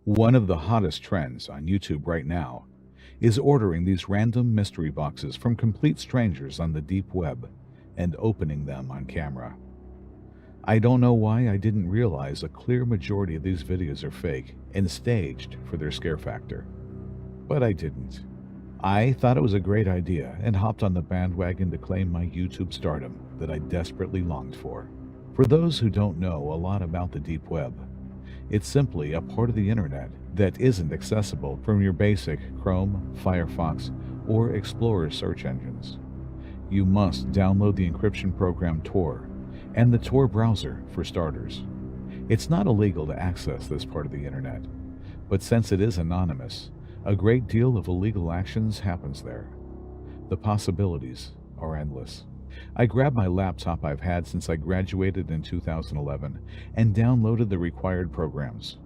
One of the hottest trends on YouTube right now is ordering these random mystery boxes from complete strangers on the deep web and opening them on camera. I don't know why I didn't realize a clear majority of these videos are fake and staged for their scare factor. But I didn't. I thought it was a great idea and hopped on the bandwagon to claim my YouTube stardom that I desperately longed for. For those who don't know a lot about the deep web, it's simply a part of the internet that isn't accessible from your basic Chrome, Firefox, or Explorer search engines. You must download the encryption program Tor and the Tor browser for starters. It's not illegal to access this part of the internet, but since it is anonymous, a great deal of illegal actions happens there. The possibilities are endless. I grabbed my laptop I've had since I graduated in 2011 and downloaded the required programs.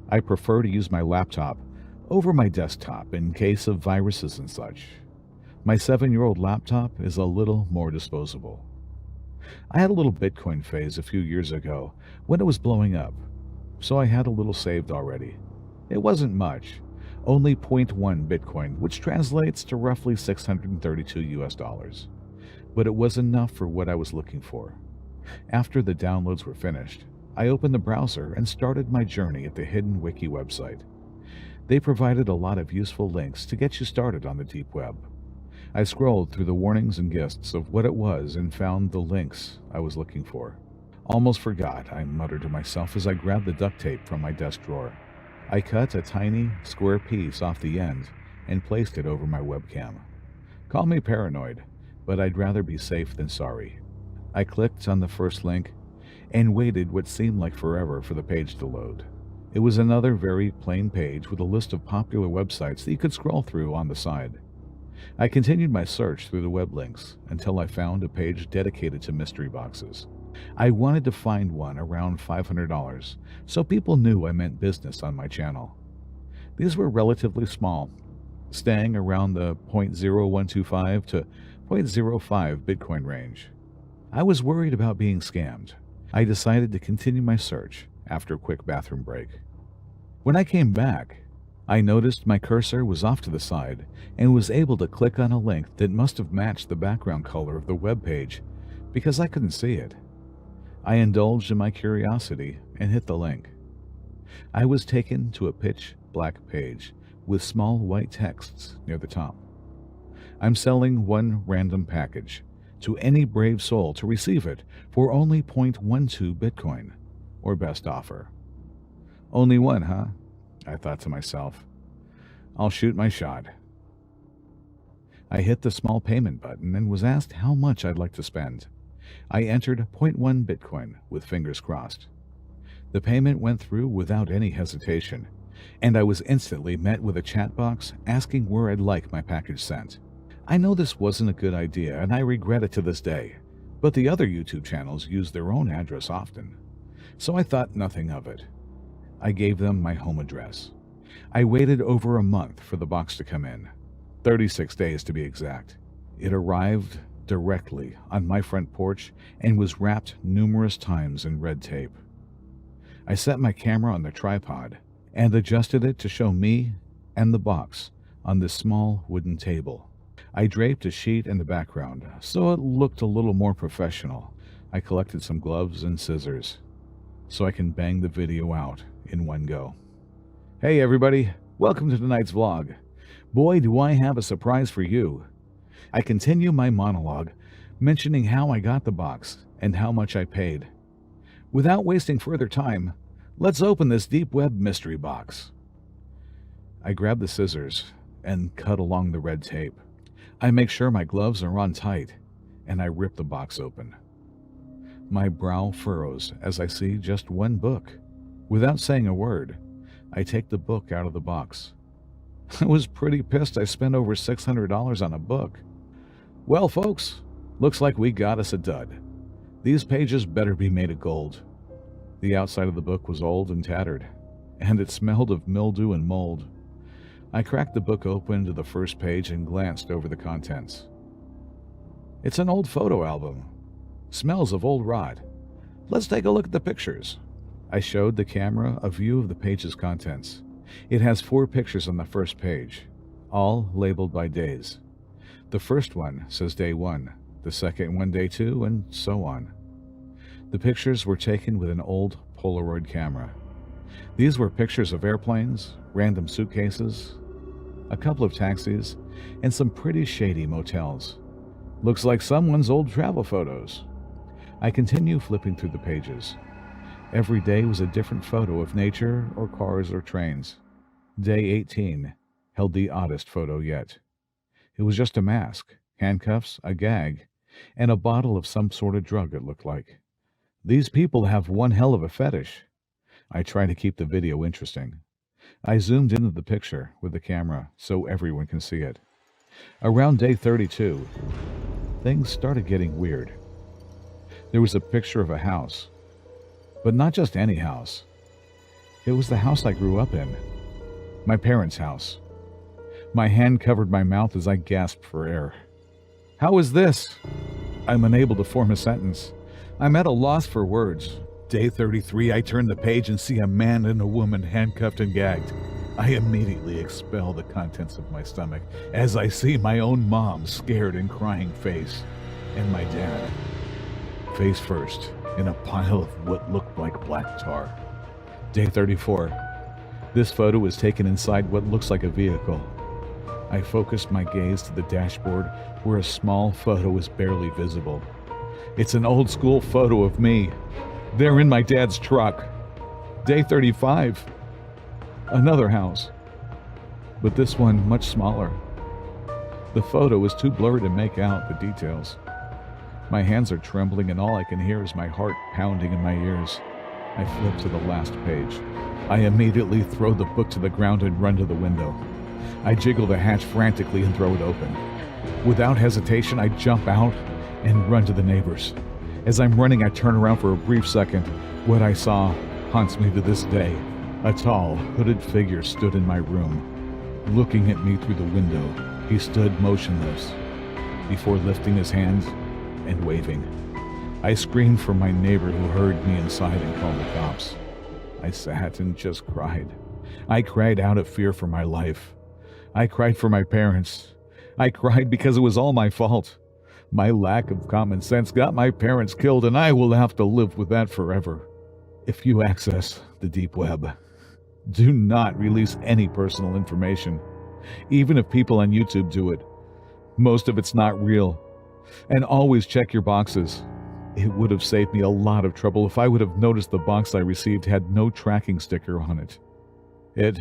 I prefer to use my laptop over my desktop in case of viruses and such. My 7-year-old laptop is a little more disposable. I had a little Bitcoin phase a few years ago when it was blowing up, so I had a little saved already. It wasn't much, only 0.1 Bitcoin, which translates to roughly 632 US dollars. But it was enough for what I was looking for. After the downloads were finished, I opened the browser and started my journey at the Hidden Wiki website. They provided a lot of useful links to get you started on the deep web. I scrolled through the warnings and gists of what it was and found the links I was looking for. Almost forgot, I muttered to myself as I grabbed the duct tape from my desk drawer. I cut a tiny, square piece off the end and placed it over my webcam. Call me paranoid, but I'd rather be safe than sorry. I clicked on the first link and waited what seemed like forever for the page to load. It was another very plain page with a list of popular websites that you could scroll through on the side. I continued my search through the web links until I found a page dedicated to mystery boxes. I wanted to find one around $500, so people knew I meant business on my channel. These were relatively small, staying around the 0.0125 to 0.05 Bitcoin range. I was worried about being scammed. I decided to continue my search after a quick bathroom break. When I came back, I noticed my cursor was off to the side and was able to click on a link that must have matched the background color of the web page because I couldn't see it. I indulged in my curiosity and hit the link. I was taken to a pitch black page with small white texts near the top. I'm selling one random package to any brave soul to receive it for only 0.12 Bitcoin, or best offer. Only one, huh? I thought to myself. I'll shoot my shot. I hit the small payment button and was asked how much I'd like to spend. I entered 0.1 Bitcoin with fingers crossed. The payment went through without any hesitation, and I was instantly met with a chat box asking where I'd like my package sent. I know this wasn't a good idea, and I regret it to this day, but the other YouTube channels use their own address often, so I thought nothing of it. I gave them my home address. I waited over a month for the box to come in, 36 days to be exact. It arrived directly on my front porch and was wrapped numerous times in red tape. I set my camera on the tripod and adjusted it to show me and the box on this small wooden table. I draped a sheet in the background so it looked a little more professional. I collected some gloves and scissors so I can bang the video out in one go. Hey everybody, welcome to tonight's vlog. Boy, do I have a surprise for you. I continue my monologue, mentioning how I got the box and how much I paid. Without wasting further time, let's open this deep web mystery box. I grab the scissors and cut along the red tape. I make sure my gloves are on tight, and I rip the box open. My brow furrows as I see just one book. Without saying a word, I take the book out of the box. I was pretty pissed I spent over $600 on a book. Well, folks, looks like we got us a dud. These pages better be made of gold. The outside of the book was old and tattered, and it smelled of mildew and mold. I cracked the book open to the first page and glanced over the contents. It's an old photo album. Smells of old rot. Let's take a look at the pictures. I showed the camera a view of the page's contents. It has 4 pictures on the first page, all labeled by days. The first one says day 1, the second one day 2, and so on. The pictures were taken with an old Polaroid camera. These were pictures of airplanes, random suitcases, a couple of taxis, and some pretty shady motels. Looks like someone's old travel photos. I continue flipping through the pages. Every day was a different photo of nature or cars or trains. Day 18 held the oddest photo yet. It was just a mask, handcuffs, a gag, and a bottle of some sort of drug, it looked like. These people have one hell of a fetish. I try to keep the video interesting. I zoomed into the picture with the camera so everyone can see it. Around day 32, things started getting weird. There was a picture of a house, but not just any house. It was the house I grew up in, my parents' house. My hand covered my mouth as I gasped for air. How is this? I'm unable to form a sentence. I'm at a loss for words. Day 33, I turn the page and see a man and a woman handcuffed and gagged. I immediately expel the contents of my stomach as I see my own mom's scared and crying face, and my dad, face first, in a pile of what looked like black tar. Day 34. This photo is taken inside what looks like a vehicle. I focused my gaze to the dashboard where a small photo is barely visible. It's an old school photo of me. They're in my dad's truck. Day 35. Another house, but this one much smaller. The photo is too blurry to make out the details. My hands are trembling and all I can hear is my heart pounding in my ears. I flip to the last page. I immediately throw the book to the ground and run to the window. I jiggle the hatch frantically and throw it open. Without hesitation, I jump out and run to the neighbors. As I'm running, I turn around for a brief second. What I saw haunts me to this day. A tall, hooded figure stood in my room, looking at me through the window. He stood motionless, before lifting his hands and waving. I screamed for my neighbor who heard me inside and called the cops. I sat and just cried. I cried out of fear for my life. I cried for my parents. I cried because it was all my fault. My lack of common sense got my parents killed, and I will have to live with that forever. If you access the deep web, do not release any personal information, even if people on YouTube do it. Most of it's not real. And always check your boxes. It would have saved me a lot of trouble if I would have noticed the box I received had no tracking sticker on it. It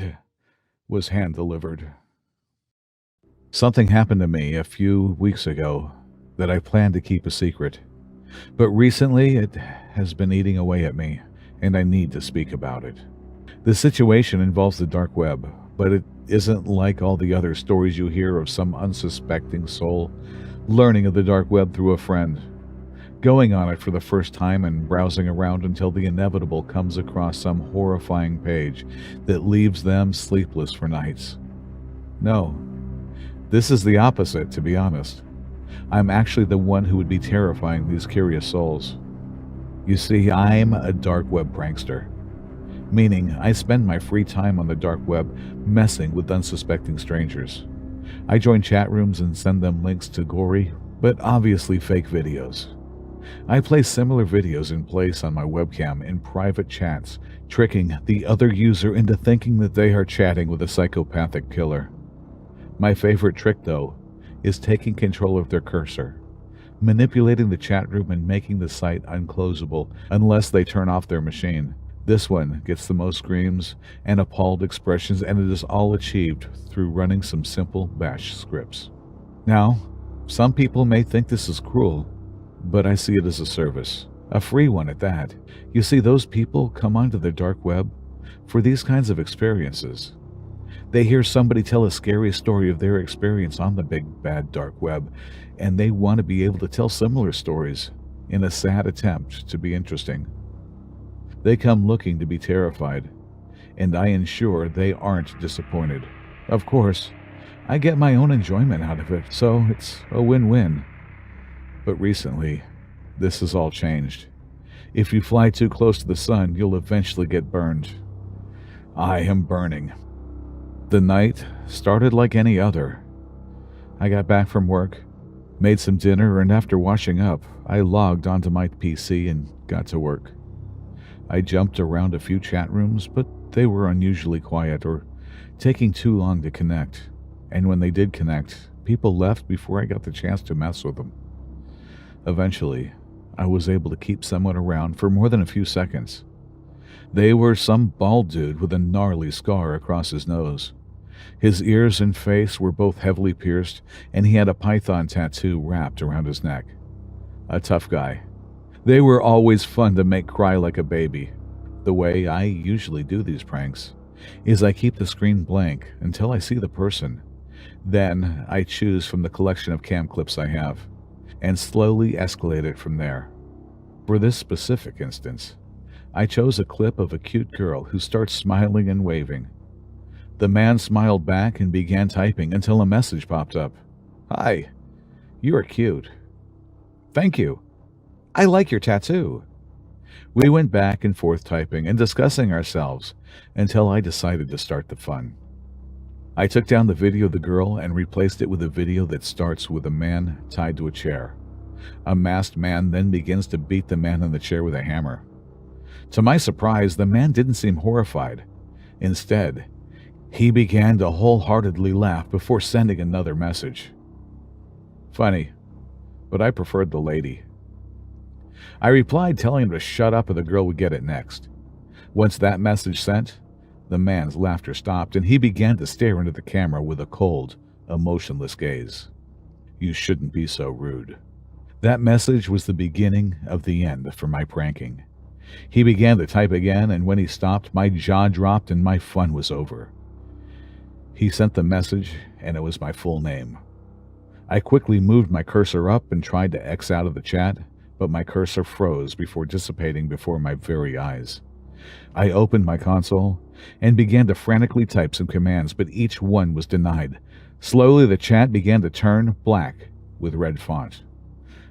was hand-delivered. Something happened to me a few weeks ago that I planned to keep a secret. But recently it has been eating away at me, and I need to speak about it. The situation involves the dark web, but it isn't like all the other stories you hear of some unsuspecting soul learning of the dark web through a friend, going on it for the first time and browsing around until the inevitable comes across some horrifying page that leaves them sleepless for nights. No, this is the opposite, to be honest. I'm actually the one who would be terrifying these curious souls. You see, I'm a dark web prankster, meaning I spend my free time on the dark web messing with unsuspecting strangers. I join chat rooms and send them links to gory, but obviously fake videos. I play similar videos in place on my webcam in private chats, tricking the other user into thinking that they are chatting with a psychopathic killer. My favorite trick, though, is taking control of their cursor, manipulating the chat room and making the site unclosable unless they turn off their machine. This one gets the most screams and appalled expressions, and it is all achieved through running some simple bash scripts. Now, some people may think this is cruel, but I see it as a service, a free one at that. You see, those people come onto the dark web for these kinds of experiences. They hear somebody tell a scary story of their experience on the big bad dark web, and they want to be able to tell similar stories in a sad attempt to be interesting. They come looking to be terrified, and I ensure they aren't disappointed. Of course, I get my own enjoyment out of it, so it's a win-win. But recently, this has all changed. If you fly too close to the sun, you'll eventually get burned. I am burning. The night started like any other. I got back from work, made some dinner, and after washing up, I logged onto my PC and got to work. I jumped around a few chat rooms, but they were unusually quiet or taking too long to connect. And when they did connect, people left before I got the chance to mess with them. Eventually, I was able to keep someone around for more than a few seconds. They were some bald dude with a gnarly scar across his nose. His ears and face were both heavily pierced, and he had a python tattoo wrapped around his neck. A tough guy. They were always fun to make cry like a baby. The way I usually do these pranks is I keep the screen blank until I see the person. Then I choose from the collection of cam clips I have, and slowly escalate it from there. For this specific instance, I chose a clip of a cute girl who starts smiling and waving. The man smiled back and began typing until a message popped up. "Hi, you are cute." "Thank you. I like your tattoo." We went back and forth typing and discussing ourselves until I decided to start the fun. I took down the video of the girl and replaced it with a video that starts with a man tied to a chair. A masked man then begins to beat the man in the chair with a hammer. To my surprise, the man didn't seem horrified. Instead, he began to wholeheartedly laugh before sending another message. Funny, but I preferred the lady. I replied telling him to shut up or the girl would get it next. Once that message sent, the man's laughter stopped and he began to stare into the camera with a cold, emotionless gaze. "You shouldn't be so rude." That message was the beginning of the end for my pranking. He began to type again, and when he stopped, my jaw dropped and my fun was over. He sent the message, and it was my full name. I quickly moved my cursor up and tried to X out of the chat, but my cursor froze before dissipating before my very eyes. I opened my console and began to frantically type some commands, but each one was denied. Slowly, the chat began to turn black with red font.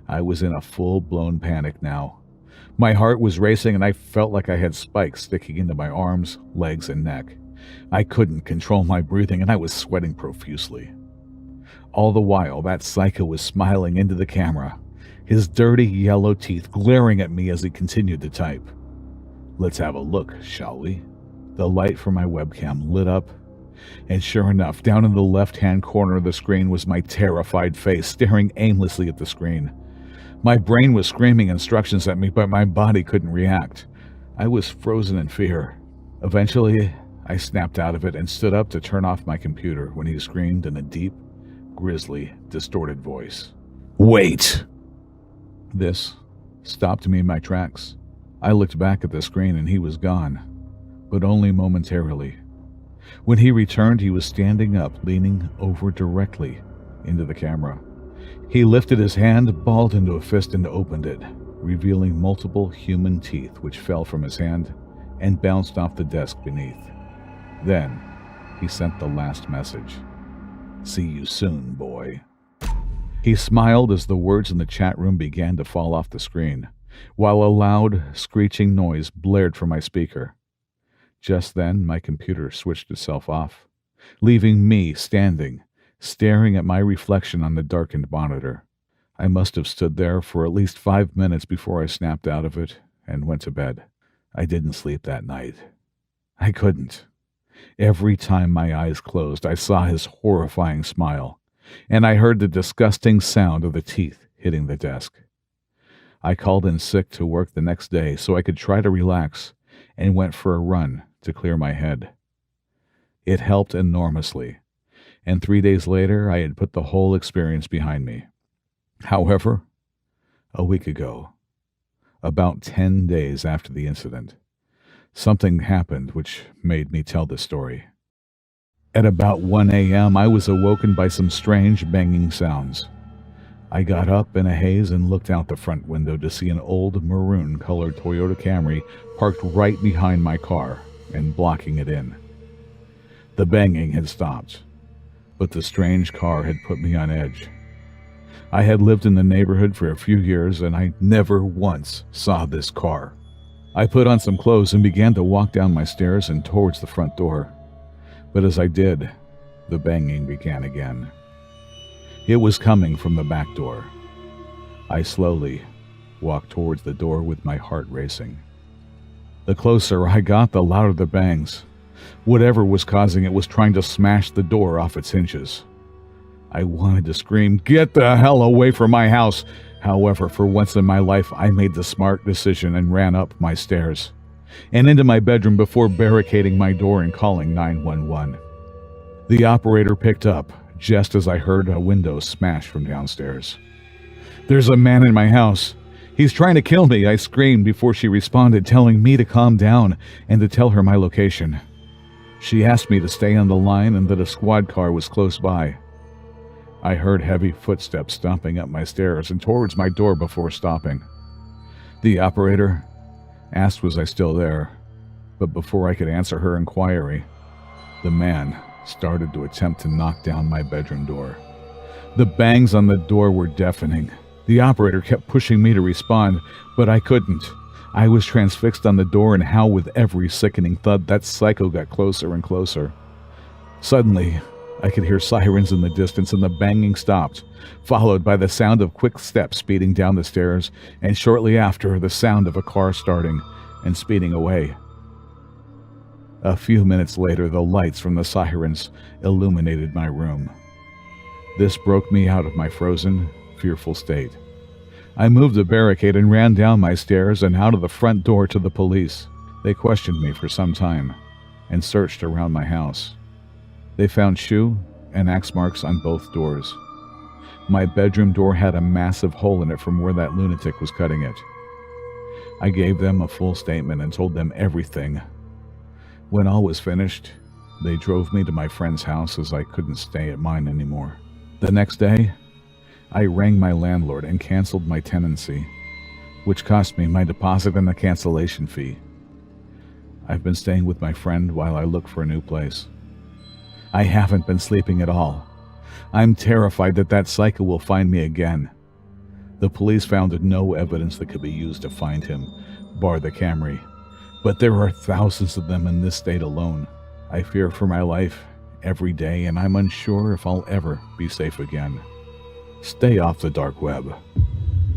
I was in a full-blown panic now. My heart was racing and I felt like I had spikes sticking into my arms, legs, and neck. I couldn't control my breathing and I was sweating profusely. All the while, that psycho was smiling into the camera, his dirty yellow teeth glaring at me as he continued to type. "Let's have a look, shall we?" The light from my webcam lit up, and sure enough, down in the left-hand corner of the screen was my terrified face staring aimlessly at the screen. My brain was screaming instructions at me, but my body couldn't react. I was frozen in fear. Eventually, I snapped out of it and stood up to turn off my computer when he screamed in a deep, grisly, distorted voice. "Wait!" This stopped me in my tracks. I looked back at the screen and he was gone, but only momentarily. When he returned, he was standing up, leaning over directly into the camera. He lifted his hand, balled into a fist, and opened it, revealing multiple human teeth which fell from his hand and bounced off the desk beneath. Then, he sent the last message. "See you soon, boy." He smiled as the words in the chat room began to fall off the screen, while a loud, screeching noise blared from my speaker. Just then, my computer switched itself off, leaving me standing, staring at my reflection on the darkened monitor. I must have stood there for at least 5 minutes before I snapped out of it and went to bed. I didn't sleep that night. I couldn't. Every time my eyes closed, I saw his horrifying smile, and I heard the disgusting sound of the teeth hitting the desk. I called in sick to work the next day so I could try to relax and went for a run to clear my head. It helped enormously, and 3 days later I had put the whole experience behind me. However, a week ago, about 10 days after the incident, something happened which made me tell this story. At about 1 a.m., I was awoken by some strange banging sounds. I got up in a haze and looked out the front window to see an old maroon-colored Toyota Camry parked right behind my car and blocking it in. The banging had stopped, but the strange car had put me on edge. I had lived in the neighborhood for a few years and I never once saw this car. I put on some clothes and began to walk down my stairs and towards the front door. But as I did, the banging began again. It was coming from the back door. I slowly walked towards the door with my heart racing. The closer I got, the louder the bangs. Whatever was causing it was trying to smash the door off its hinges. I wanted to scream, "Get the hell away from my house!" However, for once in my life, I made the smart decision and ran up my stairs and into my bedroom before barricading my door and calling 911. The operator picked up just as I heard a window smash from downstairs. "There's a man in my house. He's trying to kill me," I screamed before she responded, telling me to calm down and to tell her my location. She asked me to stay on the line and that a squad car was close by. I heard heavy footsteps stomping up my stairs and towards my door before stopping. The operator asked was I still there, but before I could answer her inquiry, the man started to attempt to knock down my bedroom door. The bangs on the door were deafening. The operator kept pushing me to respond, but I couldn't. I was transfixed on the door and how with every sickening thud that psycho got closer and closer. Suddenly, I could hear sirens in the distance and the banging stopped, followed by the sound of quick steps speeding down the stairs, and shortly after, the sound of a car starting and speeding away. A few minutes later, the lights from the sirens illuminated my room. This broke me out of my frozen, fearful state. I moved the barricade and ran down my stairs and out of the front door to the police. They questioned me for some time and searched around my house. They found shoe and axe marks on both doors. My bedroom door had a massive hole in it from where that lunatic was cutting it. I gave them a full statement and told them everything. When all was finished, they drove me to my friend's house as I couldn't stay at mine anymore. The next day, I rang my landlord and canceled my tenancy, which cost me my deposit and a cancellation fee. I've been staying with my friend while I look for a new place. I haven't been sleeping at all. I'm terrified that that psycho will find me again. The police found no evidence that could be used to find him, bar the Camry. But there are thousands of them in this state alone. I fear for my life every day, and I'm unsure if I'll ever be safe again. Stay off the dark web.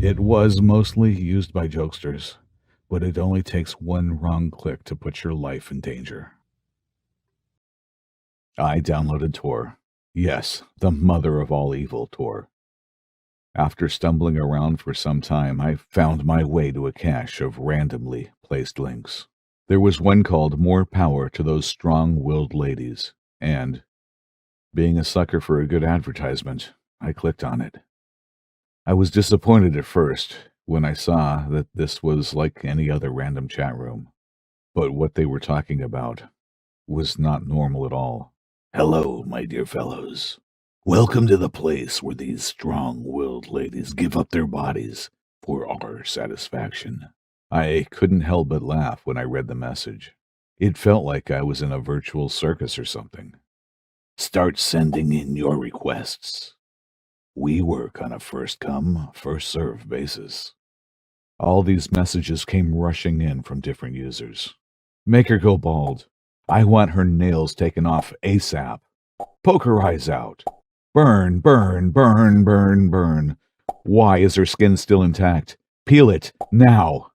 It was mostly used by jokesters, but it only takes one wrong click to put your life in danger. I downloaded Tor. Yes, the mother of all evil, Tor. After stumbling around for some time, I found my way to a cache of randomly placed links. There was one called "More Power to Those Strong-Willed Ladies," and, being a sucker for a good advertisement, I clicked on it. I was disappointed at first when I saw that this was like any other random chat room, but what they were talking about was not normal at all. "Hello, my dear fellows. Welcome to the place where these strong-willed ladies give up their bodies for our satisfaction." I couldn't help but laugh when I read the message. It felt like I was in a virtual circus or something. "Start sending in your requests. We work on a first-come, first-served basis." All these messages came rushing in from different users. "Make her go bald. I want her nails taken off ASAP. Poke her eyes out. Burn, burn, burn, burn, burn. Why is her skin still intact? Peel it, now.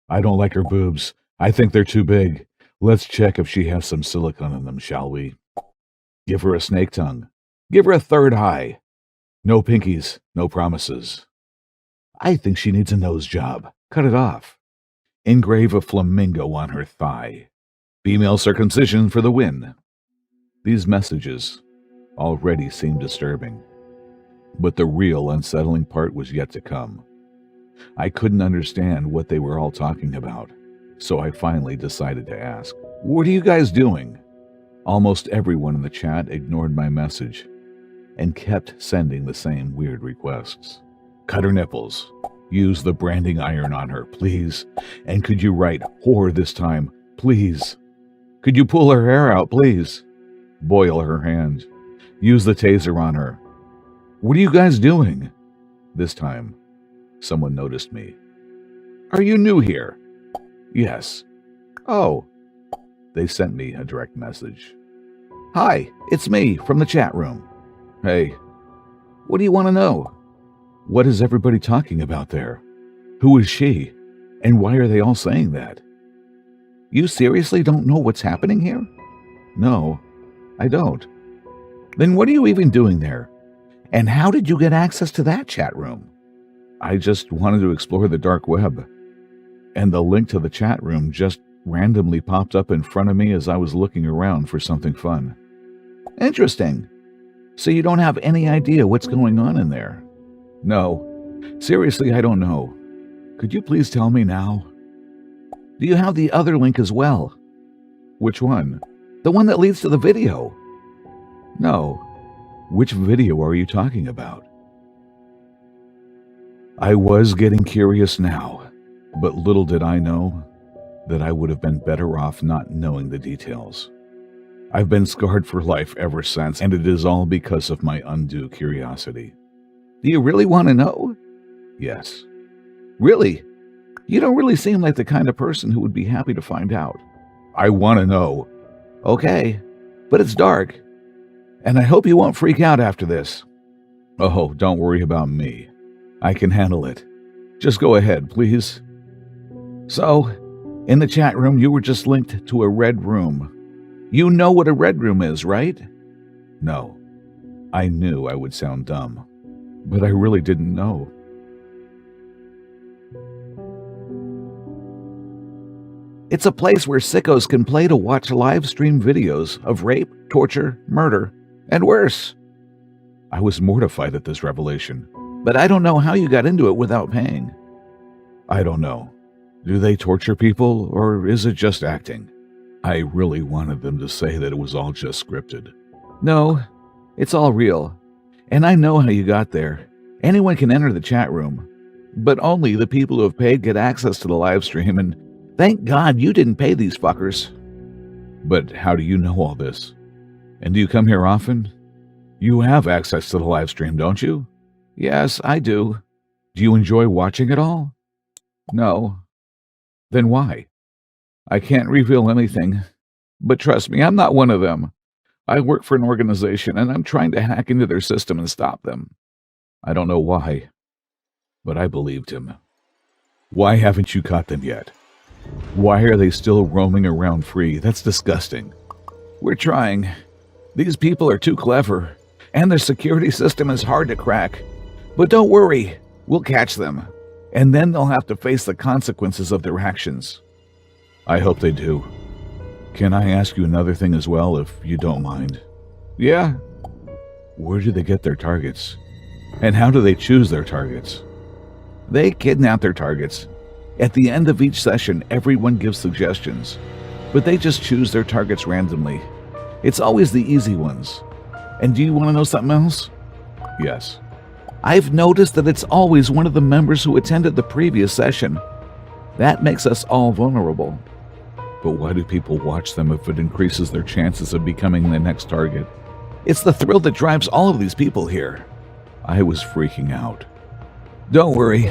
I don't like her boobs. I think they're too big. Let's check if she has some silicone in them, shall we? Give her a snake tongue. Give her a third eye. No pinkies, no promises. I think she needs a nose job. Cut it off. Engrave a flamingo on her thigh. Female circumcision for the win." These messages already seemed disturbing, but the real unsettling part was yet to come. I couldn't understand what they were all talking about, so I finally decided to ask, "What are you guys doing?" Almost everyone in the chat ignored my message and kept sending the same weird requests. "Cut her nipples. Use the branding iron on her, please. And could you write whore this time, please? Could you pull her hair out, please? Boil her hand. Use the taser on her. What are you guys doing? This time, someone noticed me. "Are you new here?" "Yes." "Oh." They sent me a direct message. "Hi, it's me from the chat room." "Hey, what do you want to know?" "What is everybody talking about there? Who is she? And why are they all saying that?" "You seriously don't know what's happening here?" "No, I don't." "Then what are you even doing there? And how did you get access to that chat room?" "I just wanted to explore the dark web, and the link to the chat room just randomly popped up in front of me as I was looking around for something fun." "Interesting. So you don't have any idea what's going on in there?" "No. Seriously, I don't know. Could you please tell me now?" "Do you have the other link as well?" "Which one?" "The one that leads to the video." "No. Which video are you talking about?" I was getting curious now, but little did I know that I would have been better off not knowing the details. I've been scarred for life ever since, and it is all because of my undue curiosity. "Do you really want to know?" "Yes." "Really? You don't really seem like the kind of person who would be happy to find out." "I want to know." "Okay, but it's dark, and I hope you won't freak out after this." "Oh, don't worry about me. I can handle it. Just go ahead, please." "So, in the chat room, you were just linked to a red room. You know what a red room is, right?" "No." I knew I would sound dumb, but I really didn't know. "It's a place where sickos can play to watch live stream videos of rape, torture, murder, and worse." I was mortified at this revelation, but I don't know how you got into it without paying. "I don't know. Do they torture people, or is it just acting?" I really wanted them to say that it was all just scripted. "No, it's all real. And I know how you got there. Anyone can enter the chat room, but only the people who have paid get access to the live stream, and thank God you didn't pay these fuckers." "But how do you know all this? And do you come here often? You have access to the live stream, don't you?" "Yes, I do." "Do you enjoy watching it all?" "No." "Then why?" "I can't reveal anything. But trust me, I'm not one of them. I work for an organization, and I'm trying to hack into their system and stop them." I don't know why, but I believed him. "Why haven't you caught them yet? Why are they still roaming around free? That's disgusting." "We're trying. These people are too clever, and their security system is hard to crack. But don't worry, we'll catch them, and then they'll have to face the consequences of their actions." "I hope they do. Can I ask you another thing as well, if you don't mind?" "Yeah." "Where do they get their targets? And how do they choose their targets?" "They kidnap their targets. At the end of each session, everyone gives suggestions, but they just choose their targets randomly. It's always the easy ones. And do you want to know something else?" "Yes." "I've noticed that it's always one of the members who attended the previous session. That makes us all vulnerable." "But why do people watch them if it increases their chances of becoming the next target?" "It's the thrill that drives all of these people here." I was freaking out. "Don't worry.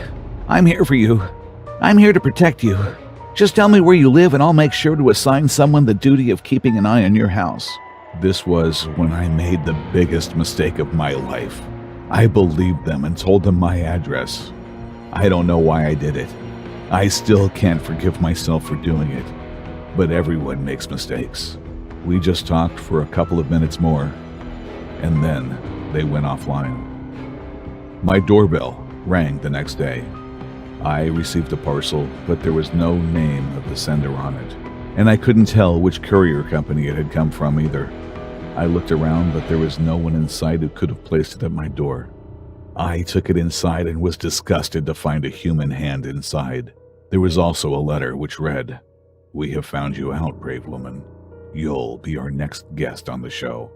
I'm here for you. I'm here to protect you. Just tell me where you live and I'll make sure to assign someone the duty of keeping an eye on your house." This was when I made the biggest mistake of my life. I believed them and told them my address. I don't know why I did it. I still can't forgive myself for doing it. But everyone makes mistakes. We just talked for a couple of minutes more, and then they went offline. My doorbell rang the next day. I received a parcel, but there was no name of the sender on it, and I couldn't tell which courier company it had come from either. I looked around, but there was no one in sight who could have placed it at my door. I took it inside and was disgusted to find a human hand inside. There was also a letter which read, "We have found you out, brave woman. You'll be our next guest on the show."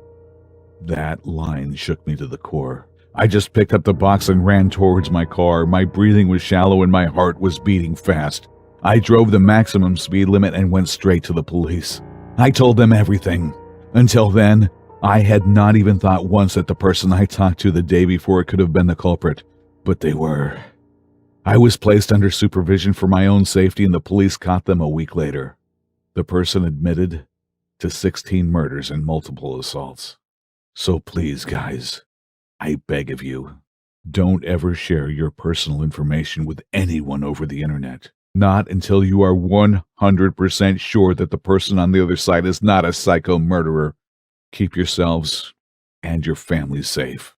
That line shook me to the core. I just picked up the box and ran towards my car. My breathing was shallow and my heart was beating fast. I drove the maximum speed limit and went straight to the police. I told them everything. Until then, I had not even thought once that the person I talked to the day before could have been the culprit. But they were. I was placed under supervision for my own safety, and the police caught them a week later. The person admitted to 16 murders and multiple assaults. So please, guys, I beg of you, don't ever share your personal information with anyone over the internet. Not until you are 100% sure that the person on the other side is not a psycho murderer. Keep yourselves and your families safe.